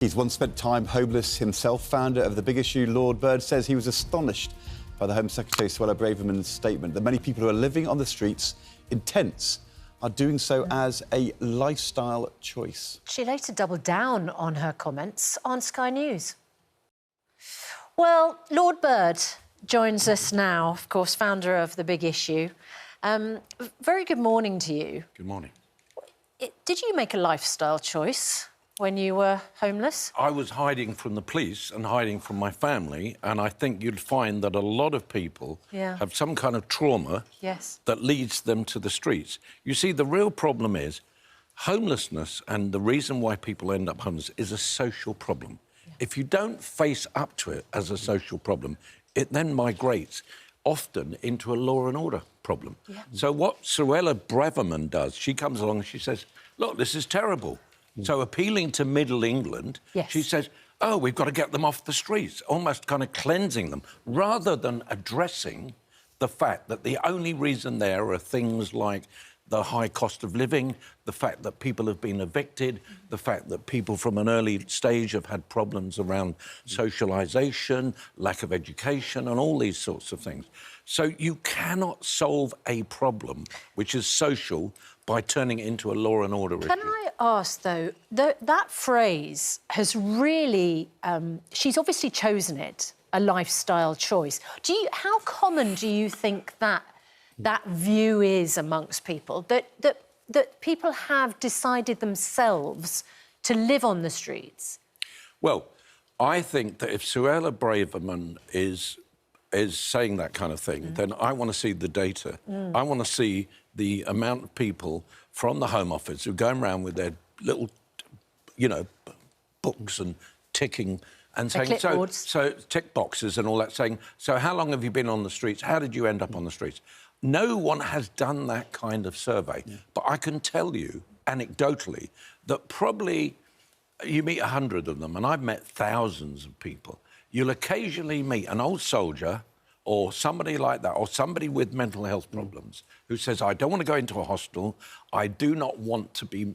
He's once spent time homeless himself. Founder of The Big Issue, Lord Bird, says he was astonished by the Home Secretary Suella Braverman's statement that many people who are living on the streets in tents are doing so as a lifestyle choice. She later doubled down on her comments on Sky News. Well, Lord Bird joins us now, of course, founder of The Big Issue. Very good morning to you. Good morning. Did you make a lifestyle choice when you were homeless? I was hiding from the police and hiding from my family, and I think you'd find that a lot of people have some kind of trauma that leads them to the streets. You see, the real problem is homelessness, and the reason why people end up homeless is a social problem. If you don't face up to it as a social problem, it then migrates often into a law and order problem. So what Suella Braverman does, she comes along and she says, look, this is terrible. So appealing to Middle England, she says, oh, we've got to get them off the streets, almost kind of cleansing them, rather than addressing the fact that the only reason there are things like the high cost of living, the fact that people have been evicted, the fact that people from an early stage have had problems around socialisation, lack of education, and all these sorts of things. So you cannot solve a problem which is social by turning it into a law and order issue. Can I ask, though, that phrase has really... she's obviously chosen it, a lifestyle choice. How common do you think that view is amongst people, that people have decided themselves to live on the streets? Well, I think that if Suella Braverman is saying that kind of thing, then I want to see the data. I want to see the amount of people from the Home Office who are going around with their little, books and ticking and saying, so tick boxes and all that, saying, so how long have you been on the streets? How did you end up on the streets? No one has done that kind of survey. But I can tell you, anecdotally, that probably you meet 100 of them, and I've met thousands of people. You'll occasionally meet an old soldier or somebody like that, or somebody with mental health problems who says, I don't want to go into a hostel, I do not want to be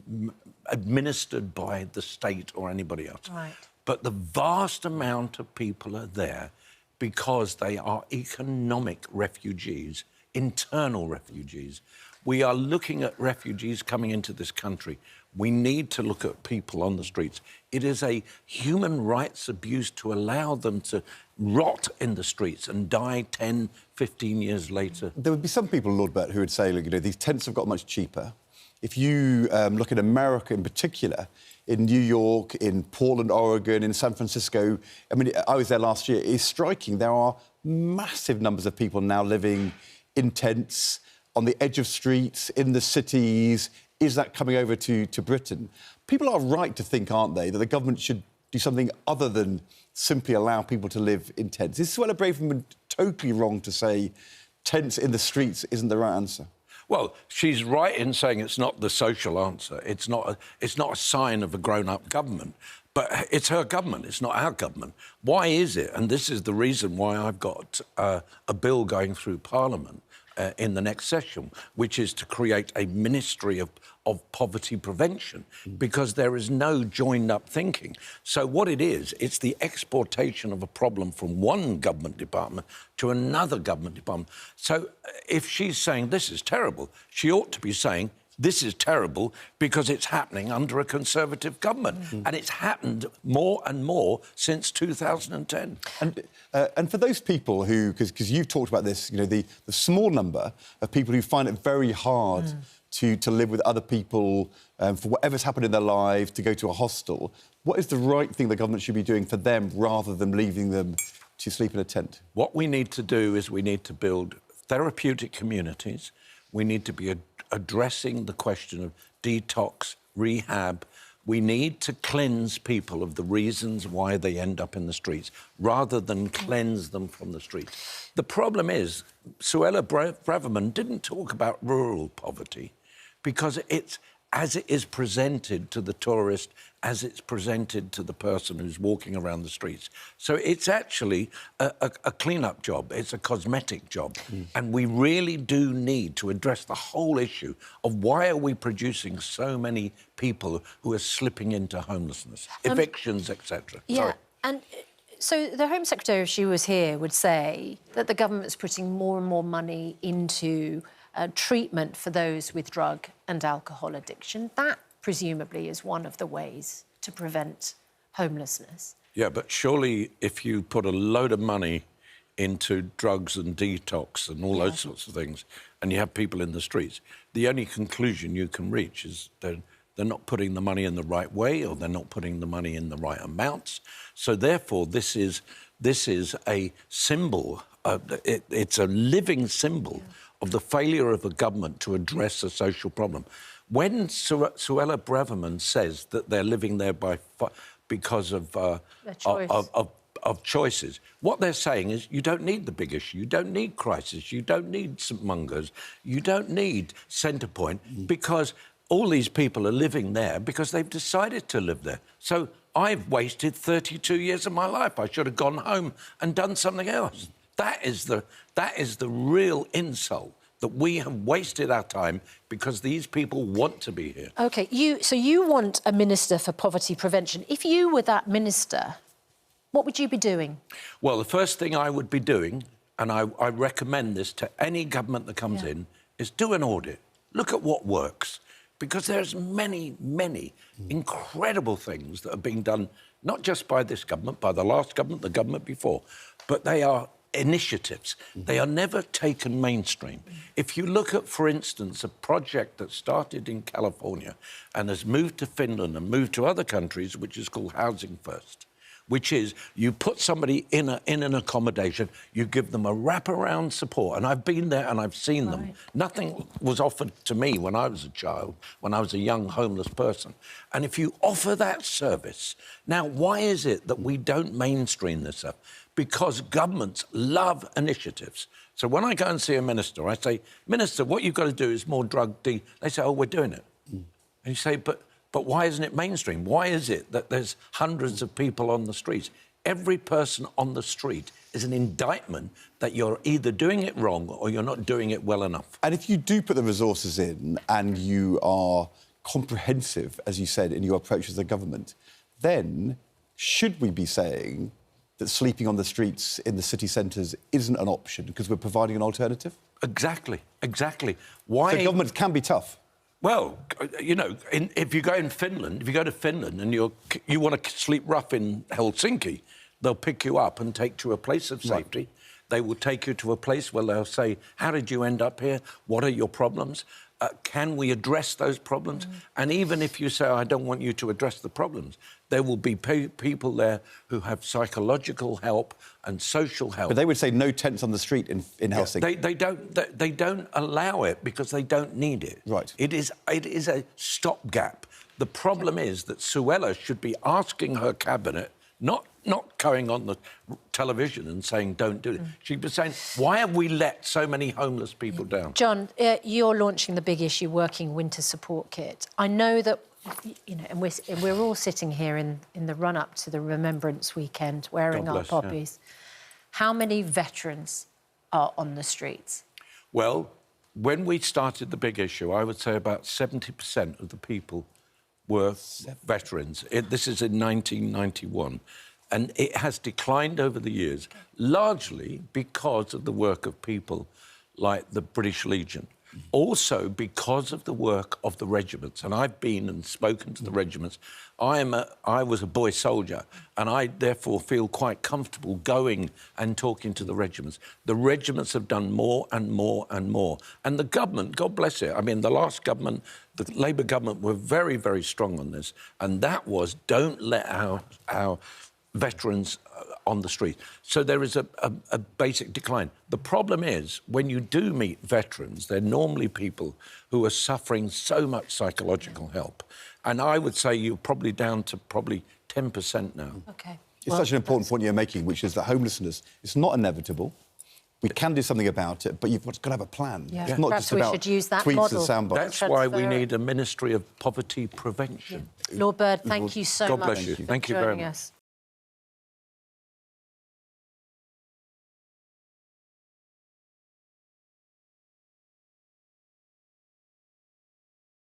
administered by the state or anybody else. But the vast amount of people are there because they are economic refugees, internal refugees. We are looking at refugees coming into this country. We need to look at people on the streets. It is a human rights abuse to allow them to rot in the streets and die 10, 15 years later. There would be some people, Lord Burt, who would say, look, these tents have got much cheaper. If you look at America in particular, in New York, in Portland, Oregon, in San Francisco, I mean, I was there last year, it's striking. There are massive numbers of people now living in tents, on the edge of streets, in the cities. Is that coming over to Britain? People are right to think, aren't they, that the government should do something other than simply allow people to live in tents. Is Suella Braverman totally wrong to say tents in the streets isn't the right answer? Well, she's right in saying it's not the social answer. It's not a sign of a grown-up government. But it's her government, it's not our government. Why is it? And this is the reason why I've got a bill going through Parliament in the next session, which is to create a ministry of poverty prevention, because there is no joined-up thinking. So what it is, it's the exportation of a problem from one government department to another government department. So if she's saying this is terrible, she ought to be saying this is terrible because it's happening under a Conservative government. And it's happened more and more since 2010. And for those people who, because you've talked about this, the small number of people who find it very hard to live with other people for whatever's happened in their lives, to go to a hostel, what is the right thing the government should be doing for them rather than leaving them to sleep in a tent? What we need to do is we need to build therapeutic communities. We need to be addressing the question of detox, rehab. We need to cleanse people of the reasons why they end up in the streets, rather than cleanse them from the streets. The problem is, Suella Braverman didn't talk about rural poverty because it's as it is presented to the tourist as it's presented to the person who's walking around the streets. So it's actually a clean-up job. It's a cosmetic job. And we really do need to address the whole issue of why are we producing so many people who are slipping into homelessness, evictions, etc. Yeah, Sorry. and so the Home Secretary, if she was here, would say that the government's putting more and more money into treatment for those with drug and alcohol addiction. That, presumably, is one of the ways to prevent homelessness. Yeah, but surely if you put a load of money into drugs and detox and all those sorts of things, and you have people in the streets, the only conclusion you can reach is that they're not putting the money in the right way, or they're not putting the money in the right amounts. So therefore, this is a symbol. It's a living symbol of the failure of a government to address a social problem. When Suella Braverman says that they're living there because of choices, what they're saying is you don't need the big issue, you don't need crisis, you don't need St Mungo's, you don't need Centrepoint, because all these people are living there because they've decided to live there. So I've wasted 32 years of my life. I should have gone home and done something else. That is the real insult, that we have wasted our time because these people want to be here. OK, so you want a minister for poverty prevention. If you were that minister, what would you be doing? Well, the first thing I would be doing, and I recommend this to any government that comes in, is do an audit. Look at what works. Because there's many, many incredible things that are being done, not just by this government, by the last government, the government before, but they are initiatives. They are never taken mainstream. If you look at, for instance, a project that started in California and has moved to Finland and moved to other countries, which is called Housing First, which is you put somebody in an accommodation, you give them a wraparound support. And I've been there and I've seen them. Nothing was offered to me when I was a child, when I was a young homeless person. And if you offer that service, now why is it that we don't mainstream this stuff? Because governments love initiatives. So when I go and see a minister, I say, Minister, what you've got to do is more drug They say, oh, we're doing it. And you say, but why isn't it mainstream? Why is it that there's hundreds of people on the streets? Every person on the street is an indictment that you're either doing it wrong or you're not doing it well enough. And if you do put the resources in and you are comprehensive, as you said, in your approach as a government, then should we be saying that sleeping on the streets in the city centres isn't an option because we're providing an alternative? Exactly, exactly. Why? So governments can be tough. Well, you know, if you go to Finland and you want to sleep rough in Helsinki, they'll pick you up and take you to a place of safety. Right. They will take you to a place where they'll say, how did you end up here? What are your problems? Can we address those problems? And even if you say, I don't want you to address the problems, there will be people there who have psychological help and social help. But they would say no tents on the street in Helsinki. They don't allow it because they don't need it. Right. It is a stopgap. The problem is that Suella should be asking her cabinet, not going on the television and saying, don't do it. She'd be saying, why have we let so many homeless people down? John, you're launching the big issue, Working Winter Support Kit. I know that, you know, and we're all sitting here in the run-up to the Remembrance Weekend wearing our poppies. Yeah. How many veterans are on the streets? Well, when we started the big issue, I would say about 70% of the people were veterans. This is in 1991. And it has declined over the years, largely because of the work of people like the British Legion. Also because of the work of the regiments. And I've been and spoken to the regiments. I was a boy soldier, and I therefore feel quite comfortable going and talking to the regiments. The regiments have done more and more and more. And the government, God bless it, I mean, the last government, the Labour government, were very, very strong on this. And that was, don't let our veterans on the street. So there is a basic decline. The problem is, when you do meet veterans, they're normally people who are suffering so much psychological help. And I would say you're probably down to probably 10% now. OK. It's such an important point you're making, which is that homelessness is not inevitable. We can do something about it, but you've got to have a plan. Yeah. It's not Perhaps just we about should use that tweets model. and sound bites. That's why we need a Ministry of Poverty Prevention. Lord Bird, thank you so much. God bless you. Thank you very much.